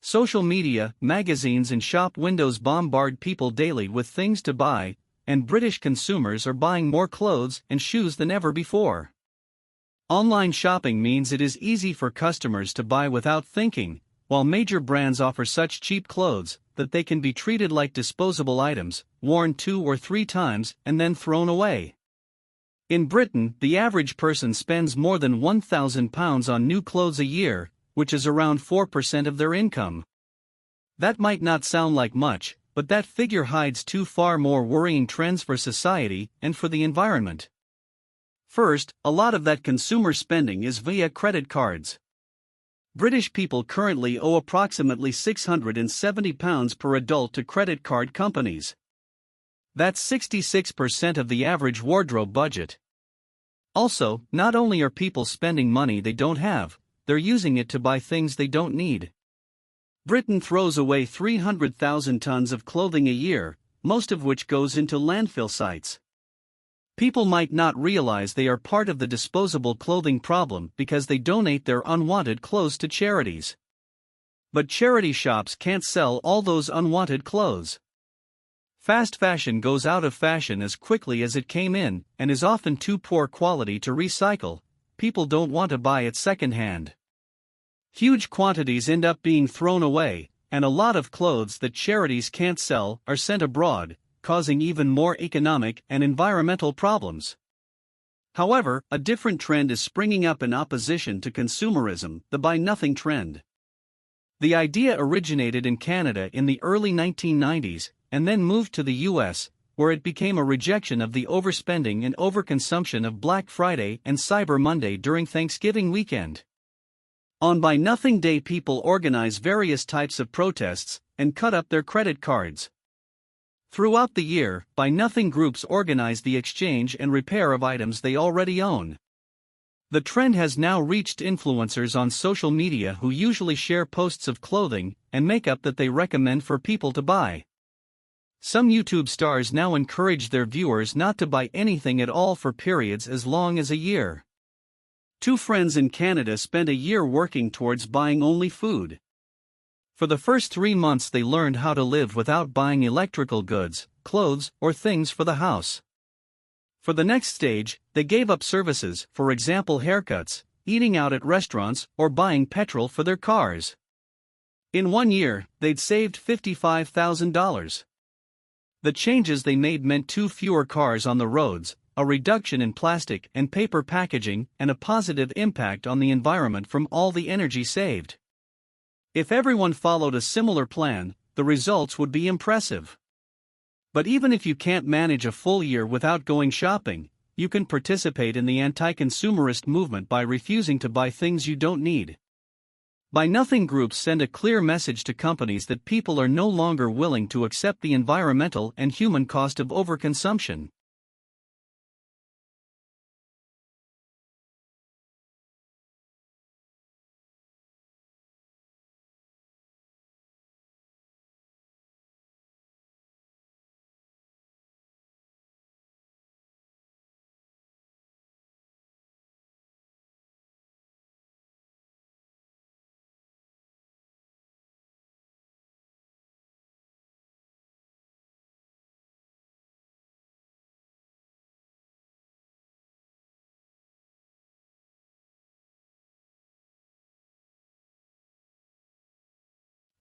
Social media, magazines and shop windows bombard people daily with things to buy, and British consumers are buying more clothes and shoes than ever before. Online shopping means it is easy for customers to buy without thinking, while major brands offer such cheap clothes that they can be treated like disposable items, worn 2 or 3 times and then thrown away. In Britain, the average person spends more than £1,000 on new clothes a year, which is around 4% of their income. That might not sound like much, but that figure hides 2 far more worrying trends for society and for the environment. First, a lot of that consumer spending is via credit cards. British people currently owe approximately £670 per adult to credit card companies. That's 66% of the average wardrobe budget. Also, not only are people spending money they don't have, they're using it to buy things they don't need. Britain throws away 300,000 tons of clothing a year, most of which goes into landfill sites. People might not realize they are part of the disposable clothing problem because they donate their unwanted clothes to charities. But charity shops can't sell all those unwanted clothes. Fast fashion goes out of fashion as quickly as it came in and is often too poor quality to recycle. People don't want to buy it secondhand. Huge quantities end up being thrown away, and a lot of clothes that charities can't sell are sent abroad, causing even more economic and environmental problems. However, a different trend is springing up in opposition to consumerism, the buy nothing trend. The idea originated in Canada in the early 1990s, and then moved to the US, where it became a rejection of the overspending and overconsumption of Black Friday and Cyber Monday during Thanksgiving weekend. On Buy Nothing Day, people organize various types of protests and cut up their credit cards. Throughout the year, Buy Nothing groups organize the exchange and repair of items they already own. The trend has now reached influencers on social media who usually share posts of clothing and makeup that they recommend for people to buy. Some YouTube stars now encourage their viewers not to buy anything at all for periods as long as a year. 2 friends in Canada spent a year working towards buying only food. For the first 3 months they learned how to live without buying electrical goods, clothes, or things for the house. For the next stage, they gave up services, for example haircuts, eating out at restaurants, or buying petrol for their cars. In 1 year, they'd saved $55,000. The changes they made meant 2 fewer cars on the roads, a reduction in plastic and paper packaging, and a positive impact on the environment from all the energy saved. If everyone followed a similar plan, the results would be impressive. But even if you can't manage a full year without going shopping, you can participate in the anti-consumerist movement by refusing to buy things you don't need. Buy Nothing groups send a clear message to companies that people are no longer willing to accept the environmental and human cost of overconsumption.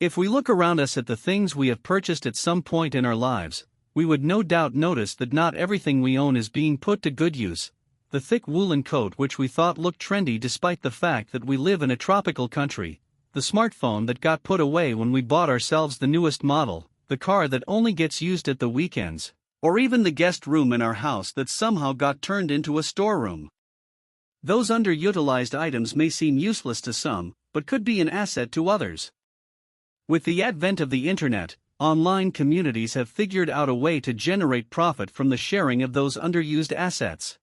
If we look around us at the things we have purchased at some point in our lives, we would no doubt notice that not everything we own is being put to good use. The thick woolen coat which we thought looked trendy despite the fact that we live in a tropical country, the smartphone that got put away when we bought ourselves the newest model, the car that only gets used at the weekends, or even the guest room in our house that somehow got turned into a storeroom. Those underutilized items may seem useless to some, but could be an asset to others. With the advent of the internet, online communities have figured out a way to generate profit from the sharing of those underused assets.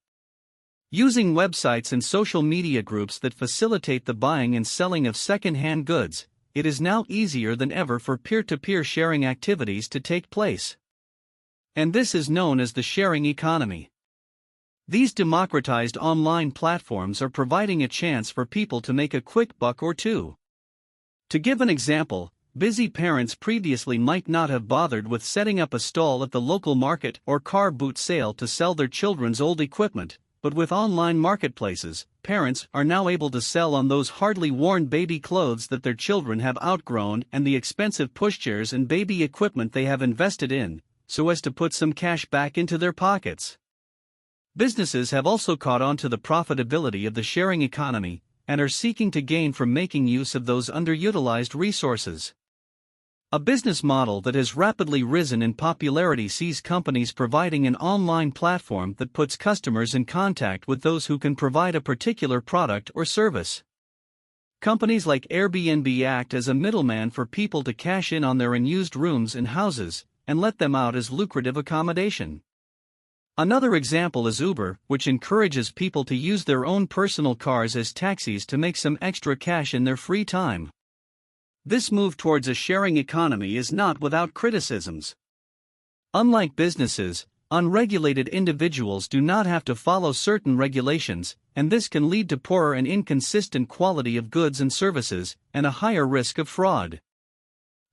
Using websites and social media groups that facilitate the buying and selling of second-hand goods, it is now easier than ever for peer-to-peer sharing activities to take place. And this is known as the sharing economy. These democratized online platforms are providing a chance for people to make a quick buck or two. To give an example, Busy parents previously might not have bothered with setting up a stall at the local market or car boot sale to sell their children's old equipment, but with online marketplaces, parents are now able to sell on those hardly worn baby clothes that their children have outgrown and the expensive pushchairs and baby equipment they have invested in, so as to put some cash back into their pockets. Businesses have also caught on to the profitability of the sharing economy and are seeking to gain from making use of those underutilized resources. A business model that has rapidly risen in popularity sees companies providing an online platform that puts customers in contact with those who can provide a particular product or service. Companies like Airbnb act as a middleman for people to cash in on their unused rooms in houses and let them out as lucrative accommodation. Another example is Uber, which encourages people to use their own personal cars as taxis to make some extra cash in their free time. This move towards a sharing economy is not without criticisms. Unlike businesses, unregulated individuals do not have to follow certain regulations, and this can lead to poorer and inconsistent quality of goods and services, and a higher risk of fraud.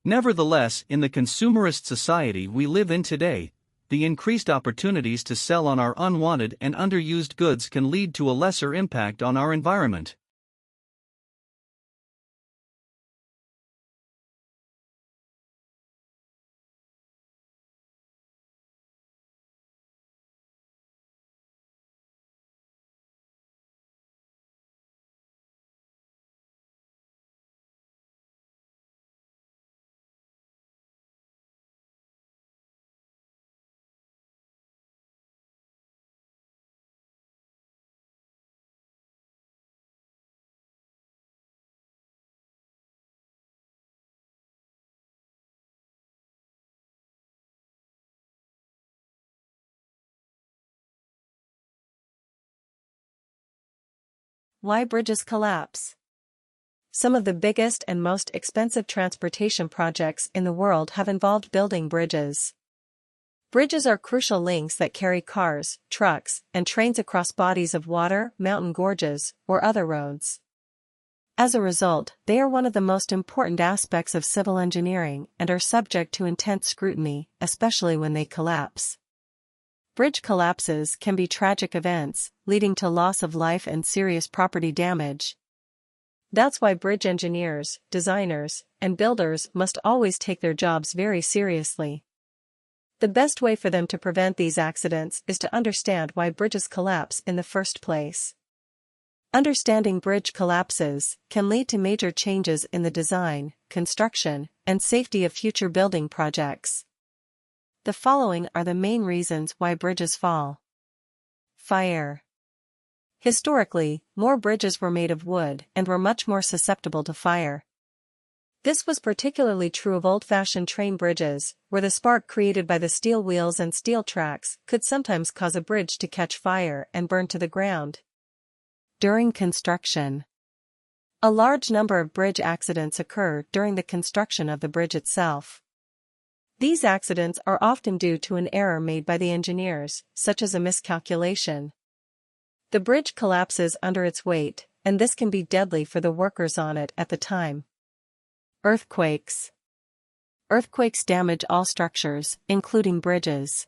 Nevertheless, in the consumerist society we live in today, the increased opportunities to sell on our unwanted and underused goods can lead to a lesser impact on our environment. Why bridges collapse. Some of the biggest and most expensive transportation projects in the world have involved building bridges. Bridges are crucial links that carry cars, trucks, and trains across bodies of water, mountain gorges, or other roads. As a result, they are one of the most important aspects of civil engineering and are subject to intense scrutiny, especially when they collapse. Bridge collapses can be tragic events, leading to loss of life and serious property damage. That's why bridge engineers, designers, and builders must always take their jobs very seriously. The best way for them to prevent these accidents is to understand why bridges collapse in the first place. Understanding bridge collapses can lead to major changes in the design, construction, and safety of future building projects. The following are the main reasons why bridges fall. Fire. Historically, more bridges were made of wood and were much more susceptible to fire. This was particularly true of old-fashioned train bridges, where the spark created by the steel wheels and steel tracks could sometimes cause a bridge to catch fire and burn to the ground. During construction. A large number of bridge accidents occur during the construction of the bridge itself. These accidents are often due to an error made by the engineers, such as a miscalculation. The bridge collapses under its weight, and this can be deadly for the workers on it at the time. Earthquakes. Earthquakes damage all structures, including bridges.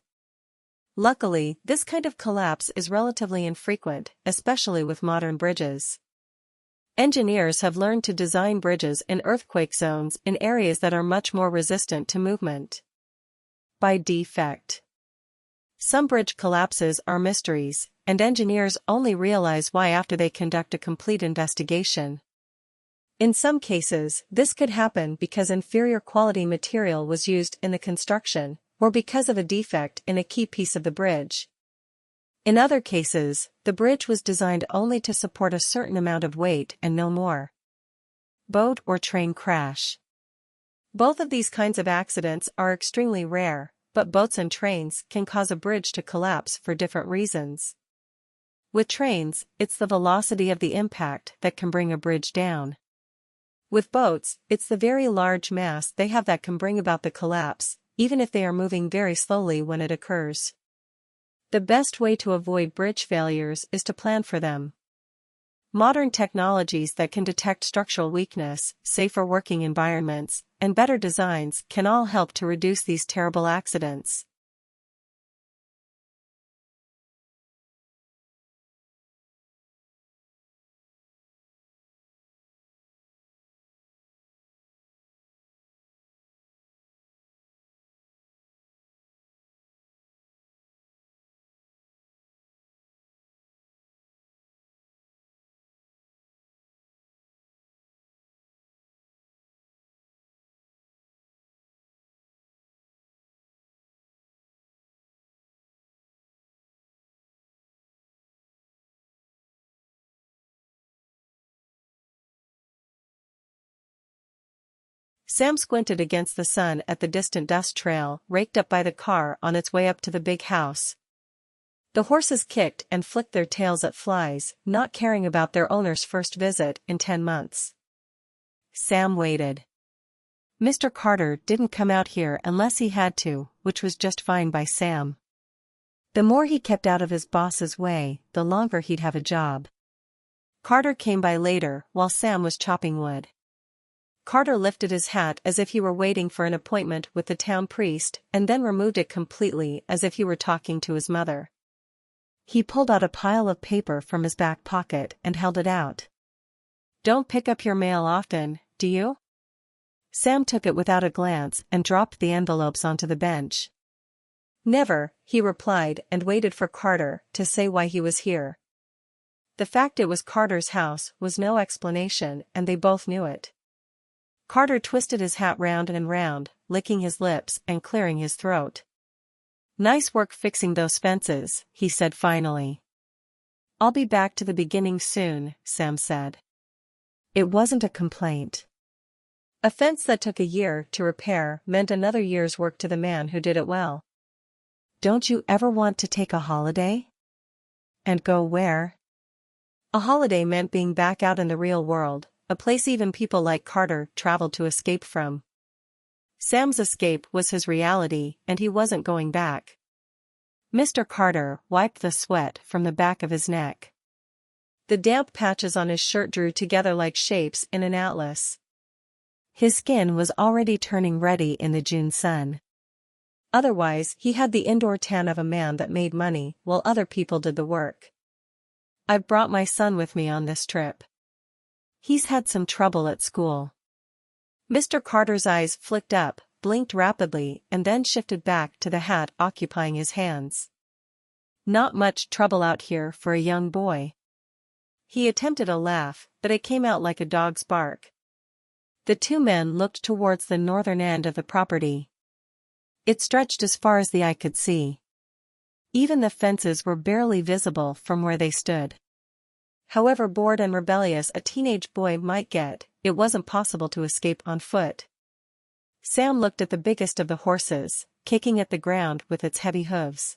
Luckily, this kind of collapse is relatively infrequent, especially with modern bridges. Engineers have learned to design bridges in earthquake zones in areas that are much more resistant to movement. By defect. Some bridge collapses are mysteries, and engineers only realize why after they conduct a complete investigation. In some cases, this could happen because inferior quality material was used in the construction, or because of a defect in a key piece of the bridge. In other cases, the bridge was designed only to support a certain amount of weight and no more. Boat or train crash. Both of these kinds of accidents are extremely rare, but boats and trains can cause a bridge to collapse for different reasons. With trains, it's the velocity of the impact that can bring a bridge down. With boats, it's the very large mass they have that can bring about the collapse, even if they are moving very slowly when it occurs. The best way to avoid bridge failures is to plan for them. Modern technologies that can detect structural weakness, safer working environments, and better designs can all help to reduce these terrible accidents. Sam squinted against the sun at the distant dust trail raked up by the car on its way up to the big house. The horses kicked and flicked their tails at flies, not caring about their owner's first visit in 10 months. Sam waited. Mr. Carter didn't come out here unless he had to, which was just fine by Sam. The more he kept out of his boss's way, the longer he'd have a job. Carter came by later while Sam was chopping wood. Carter lifted his hat as if he were waiting for an appointment with the town priest, and then removed it completely as if he were talking to his mother. He pulled out a pile of paper from his back pocket and held it out. "Don't pick up your mail often, do you?" Sam took it without a glance and dropped the envelopes onto the bench. "Never," he replied, and waited for Carter to say why he was here. The fact it was Carter's house was no explanation, and they both knew it. Carter twisted his hat round and round, licking his lips and clearing his throat. "Nice work fixing those fences," he said finally. "I'll be back to the beginning soon," Sam said. It wasn't a complaint. A fence that took a year to repair meant another year's work to the man who did it well. "Don't you ever want to take a holiday?" "And go where?" A holiday meant being back out in the real world, a place even people like Carter traveled to escape from. Sam's escape was his reality, and he wasn't going back. Mr. Carter wiped the sweat from the back of his neck. The damp patches on his shirt drew together like shapes in an atlas. His skin was already turning ruddy in the June sun. Otherwise, he had the indoor tan of a man that made money while other people did the work. "I've brought my son with me on this trip. He's had some trouble at school." Mr. Carter's eyes flicked up, blinked rapidly, and then shifted back to the hat occupying his hands. "Not much trouble out here for a young boy." He attempted a laugh, but it came out like a dog's bark. The two men looked towards the northern end of the property. It stretched as far as the eye could see. Even the fences were barely visible from where they stood. However bored and rebellious a teenage boy might get, it wasn't possible to escape on foot. Sam looked at the biggest of the horses, kicking at the ground with its heavy hooves.